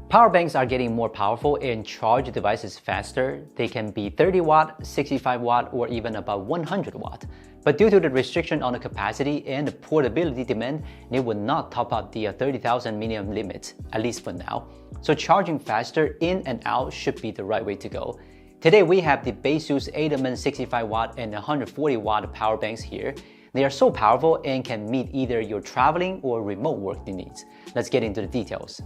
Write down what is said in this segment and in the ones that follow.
Power banks are getting more powerful and charge devices faster. They can be 30 watt, 65 watt, or even about 100 watt. But due to the restriction on the capacity and the portability demand, they would not top up the 30,000 milliamp limit, at least for now. So charging faster in and out should be the right way to go. Today we have the Baseus Edelman 65 watt and 140 watt power banks here. They are so powerful and can meet either your traveling or remote work needs. Let's get into the details.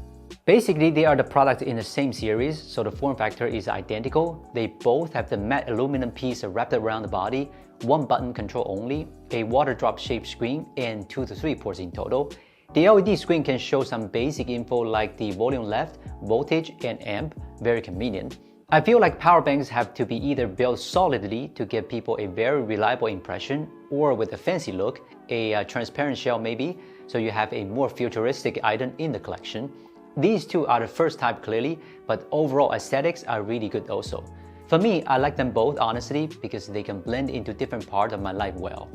Basically, they are the product in the same series, so the form factor is identical. They both have the matte aluminum piece wrapped around the body, one button control only, a water drop shaped screen, and 2 to 3 ports in total. The LED screen can show some basic info like the volume left, voltage, and amp, very convenient. I feel like power banks have to be either built solidly to give people a very reliable impression, or with a fancy look, a transparent shell maybe, so you have a more futuristic item in the collection. These two are the first type clearly, but overall aesthetics are really good also. For me, I like them both honestly because they can blend into different parts of my life well.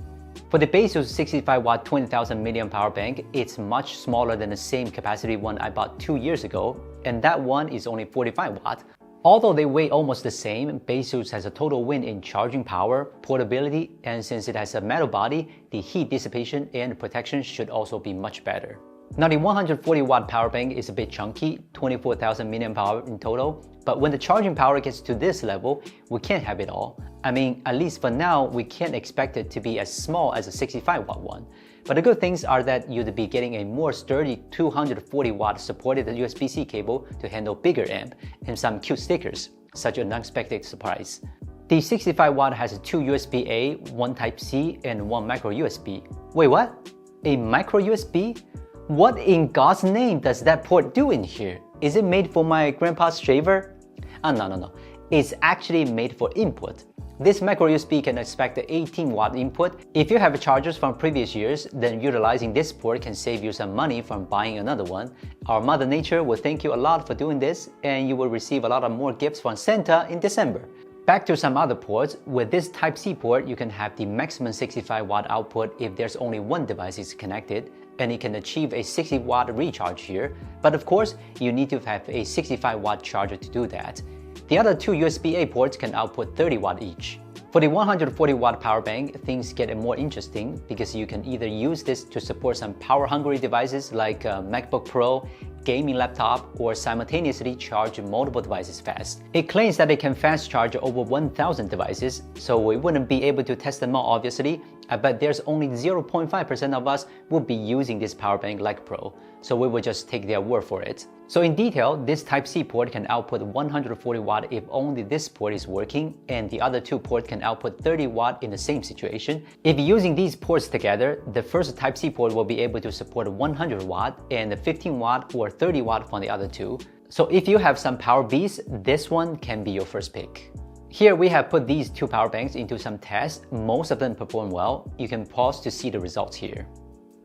For the Baseus 65 watt 20,000 milliamp power bank, it's much smaller than the same capacity one I bought 2 years ago, and that one is only 45 watt. Although they weigh almost the same, Baseus has a total win in charging power, portability, and since it has a metal body, the heat dissipation and protection should also be much better. Now the 140 watt power bank is a bit chunky, 24,000 milliamp hour in total, but when the charging power gets to this level, we can't have it all. I mean, at least for now, we can't expect it to be as small as a 65 watt one. But the good things are that you'd be getting a more sturdy 240 watt supported USB-C cable to handle bigger amp and some cute stickers, such an unexpected surprise. The 65 watt has 2 USB-A, 1 Type-C, and 1 micro USB. Wait, what? A micro USB? What in God's name does that port do in here? Is it made for my grandpa's shaver? No. It's actually made for input. This micro USB can expect the 18 watt input. If you have chargers from previous years, then utilizing this port can save you some money from buying another one. Our Mother Nature will thank you a lot for doing this, and you will receive a lot of more gifts from Santa in December. Back to some other ports, with this Type-C port, you can have the maximum 65 watt output if there's only one device is connected, and it can achieve a 60 watt recharge here, but of course, you need to have a 65 watt charger to do that. The other two USB-A ports can output 30 watt each. For the 140 watt power bank, things get more interesting because you can either use this to support some power-hungry devices like a MacBook Pro, gaming laptop, or simultaneously charge multiple devices fast. It claims that it can fast charge over 1,000 devices, so we wouldn't be able to test them all obviously. I bet there's only 0.5% of us will be using this power bank like Pro, so we will just take their word for it. So in detail, this Type-C port can output 140 watt if only this port is working, and the other two ports can output 30 watt in the same situation. If using these ports together, the first Type-C port will be able to support 100 watt and 15 watt or 30 watt from the other two. So if you have some power beasts, this one can be your first pick. Here we have put these two power banks into some tests. Most of them perform well. You can pause to see the results here.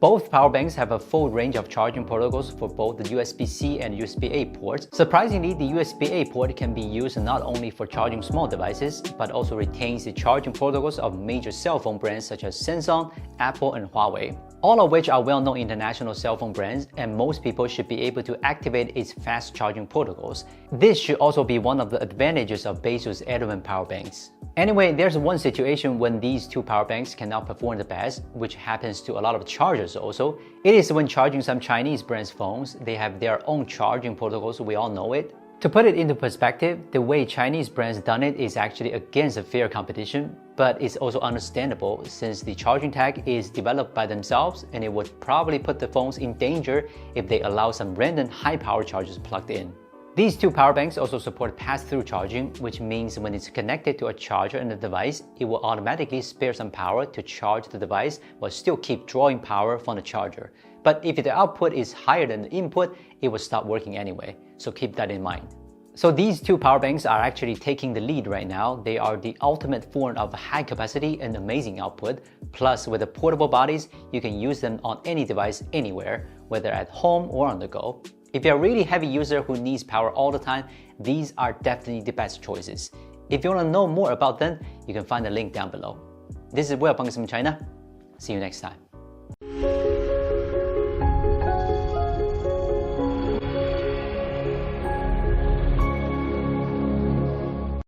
Both power banks have a full range of charging protocols for both the USB-C and USB-A ports. Surprisingly, the USB-A port can be used not only for charging small devices, but also retains the charging protocols of major cell phone brands such as Samsung, Apple, and Huawei. All of which are well-known international cell phone brands, and most people should be able to activate its fast charging protocols. This should also be one of the advantages of Baseus Edelman power banks. Anyway, there's one situation when these two power banks cannot perform the best, which happens to a lot of chargers also. It is when charging some Chinese brands phones. They have their own charging protocols, we all know it. To put it into perspective, the way Chinese brands done it is actually against a fair competition, but it's also understandable since the charging tag is developed by themselves and it would probably put the phones in danger if they allow some random high power chargers plugged in. These two power banks also support pass-through charging, which means when it's connected to a charger in the device, it will automatically spare some power to charge the device but still keep drawing power from the charger. But if the output is higher than the input, it will stop working anyway, so keep that in mind. So these two power banks are actually taking the lead right now. They are the ultimate form of high capacity and amazing output. Plus, with the portable bodies, you can use them on any device anywhere, whether at home or on the go. If you're a really heavy user who needs power all the time, these are definitely the best choices. If you want to know more about them, you can find the link down below. This is Will from China. See you next time.